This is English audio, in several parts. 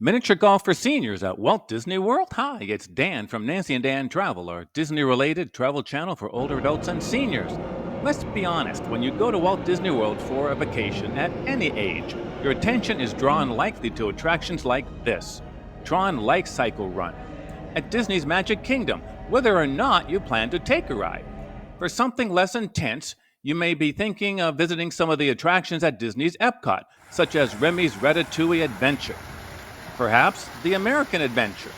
Miniature golf for seniors at Walt Disney World? Hi, it's Dan from Nancy and Dan Travel, our Disney related travel channel for older adults and seniors. Let's be honest, when you go to Walt Disney World for a vacation at any age, your attention is drawn likely to attractions like this Tron Light Cycle Run. At Disney's Magic Kingdom, whether or not you plan to take a ride. For something less intense, you may be thinking of visiting some of the attractions at Disney's Epcot, such as Remy's Ratatouille Adventure. Perhaps the American Adventure,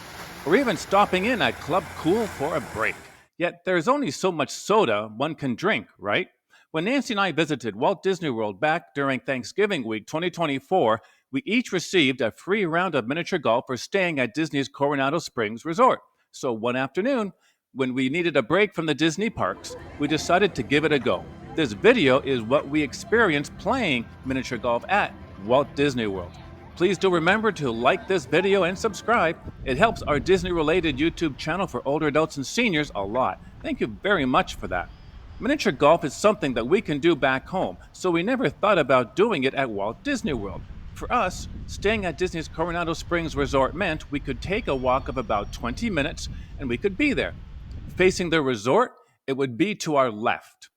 or even stopping in at Club Cool for a break. Yet there's only so much soda one can drink, right? When Nancy and I visited Walt Disney World back during Thanksgiving week 2024, we each received a free round of miniature golf for staying at Disney's Coronado Springs Resort. So one afternoon, when we needed a break from the Disney parks, we decided to give it a go. This video is what we experienced playing miniature golf at Walt Disney World. Please do remember to like this video and subscribe. It helps our Disney-related YouTube channel for older adults and seniors a lot. Thank you very much for that. Miniature golf is something that we can do back home, so we never thought about doing it at Walt Disney World. For us, staying at Disney's Coronado Springs Resort meant we could take a walk of about 20 minutes and we could be there. Facing the resort, it would be to our left.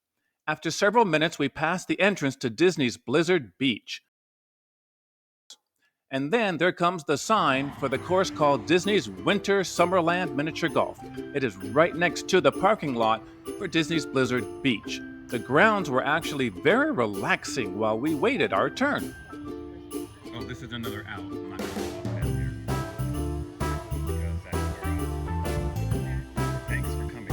After several minutes, we passed the entrance to Disney's Blizzard Beach. And then there comes the sign for the course called Disney's Winter Summerland Miniature Golf. It is right next to the parking lot for Disney's Blizzard Beach. The grounds were actually very relaxing while we waited our turn. Oh, this is another out. I'm not going to walk down here. Because that's where, thanks for coming.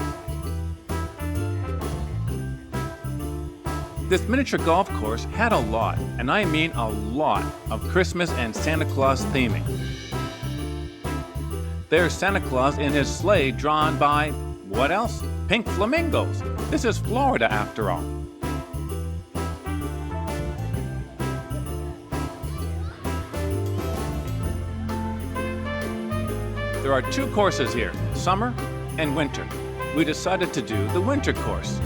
This miniature golf course had a lot, and I mean a lot, of Christmas and Santa Claus theming. There's Santa Claus in his sleigh drawn by, what else? Pink flamingos. This is Florida after all. There are two courses here, summer and winter. We decided to do the winter course.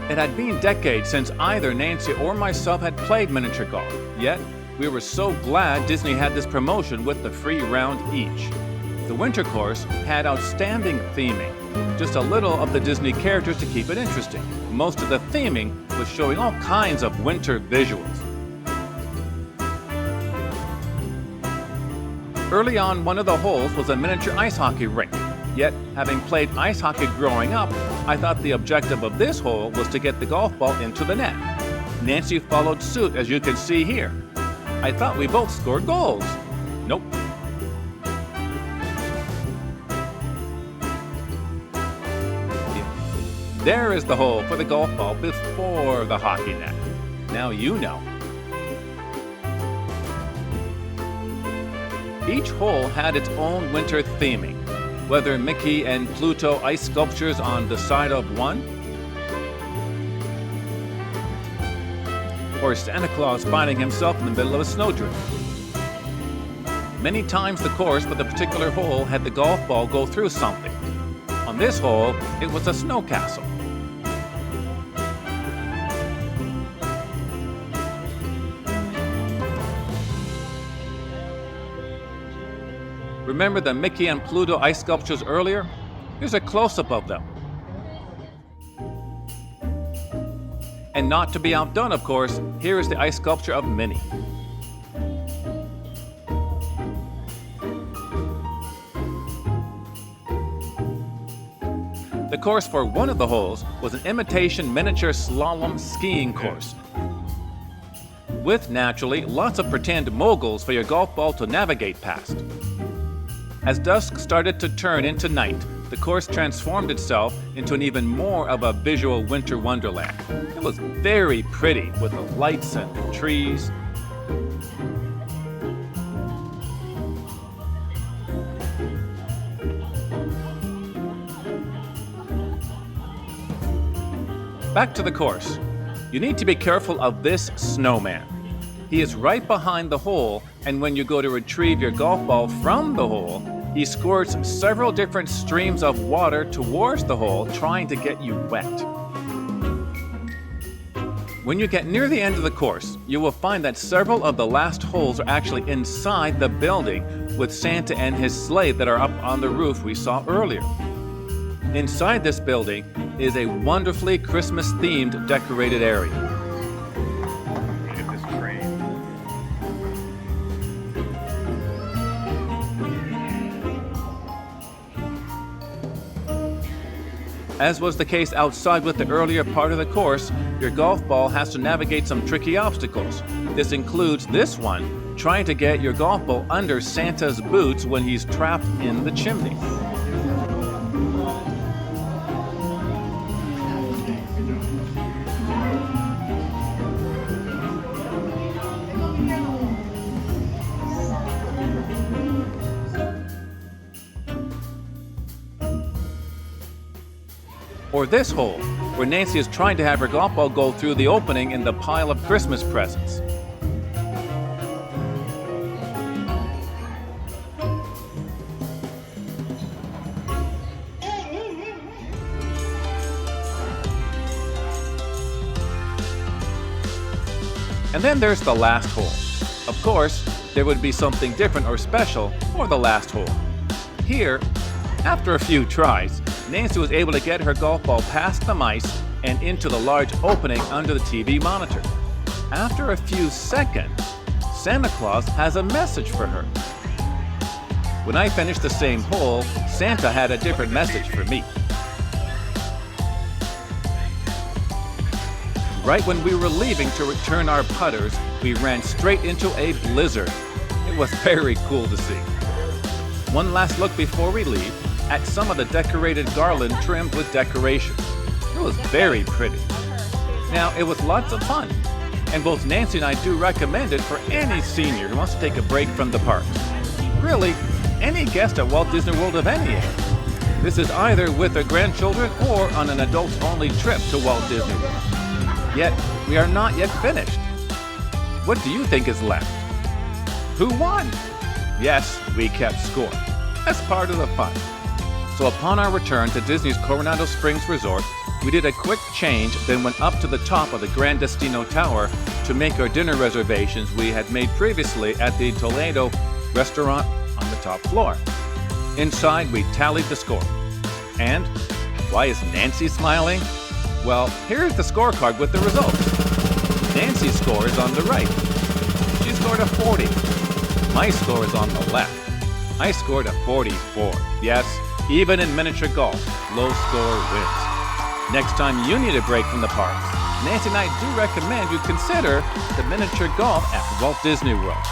It had been decades since either Nancy or myself had played miniature golf, yet we were so glad Disney had this promotion with the free round each. The winter course had outstanding theming, just a little of the Disney characters to keep it interesting. Most of the theming was showing all kinds of winter visuals. Early on, one of the holes was a miniature ice hockey rink. Yet, having played ice hockey growing up, I thought the objective of this hole was to get the golf ball into the net. Nancy followed suit, as you can see here. I thought we both scored goals. Nope. There is the hole for the golf ball before the hockey net. Now you know. Each hole had its own winter theming, whether Mickey and Pluto ice sculptures on the side of one, or Santa Claus finding himself in the middle of a snowdrift. Many times the course for the particular hole had the golf ball go through something. On this hole, it was a snow castle. Remember the Mickey and Pluto ice sculptures earlier? Here's a close-up of them. And not to be outdone, of course, here is the ice sculpture of Minnie. The course for one of the holes was an imitation miniature slalom skiing course, with naturally lots of pretend moguls for your golf ball to navigate past. As dusk started to turn into night, the course transformed itself into an even more of a visual winter wonderland. It was very pretty with the lights and the trees. Back to the course. You need to be careful of this snowman. He is right behind the hole, and when you go to retrieve your golf ball from the hole, he squirts several different streams of water towards the hole, trying to get you wet. When you get near the end of the course, you will find that several of the last holes are actually inside the building with Santa and his sleigh that are up on the roof we saw earlier. Inside this building is a wonderfully Christmas-themed decorated area. Look at this train. As was the case outside with the earlier part of the course, your golf ball has to navigate some tricky obstacles. This includes this one, trying to get your golf ball under Santa's boots when he's trapped in the chimney. Or this hole, where Nancy is trying to have her golf ball go through the opening in the pile of Christmas presents. And then there's the last hole. Of course, there would be something different or special for the last hole. Here, after a few tries, Nancy was able to get her golf ball past the mice and into the large opening under the TV monitor. After a few seconds, Santa Claus has a message for her. When I finished the same hole, Santa had a different message for me. Right when we were leaving to return our putters, we ran straight into a blizzard. It was very cool to see. One last look before we leave at some of the decorated garland trimmed with decorations. It was very pretty. Now, it was lots of fun, and both Nancy and I do recommend it for any senior who wants to take a break from the parks. Really, any guest at Walt Disney World of any age. This is either with their grandchildren or on an adults-only trip to Walt Disney World. Yet, we are not yet finished. What do you think is left? Who won? Yes, we kept score. That's part of the fun. So upon our return to Disney's Coronado Springs Resort, we did a quick change, then went up to the top of the Gran Destino Tower to make our dinner reservations we had made previously at the Toledo restaurant on the top floor. Inside, we tallied the score. And why is Nancy smiling? Well, here's the scorecard with the results. Nancy's score is on the right. She scored a 40. My score is on the left. I scored a 44. Yes, even in miniature golf, low score wins. Next time you need a break from the parks, Nancy and I do recommend you consider the miniature golf at Walt Disney World.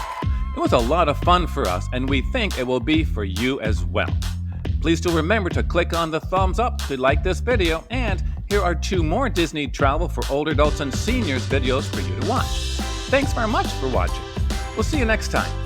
It was a lot of fun for us, and we think it will be for you as well. Please do remember to click on the thumbs up to like this video, and here are 2 more Disney Travel for Older Adults and Seniors videos for you to watch. Thanks very much for watching. We'll see you next time.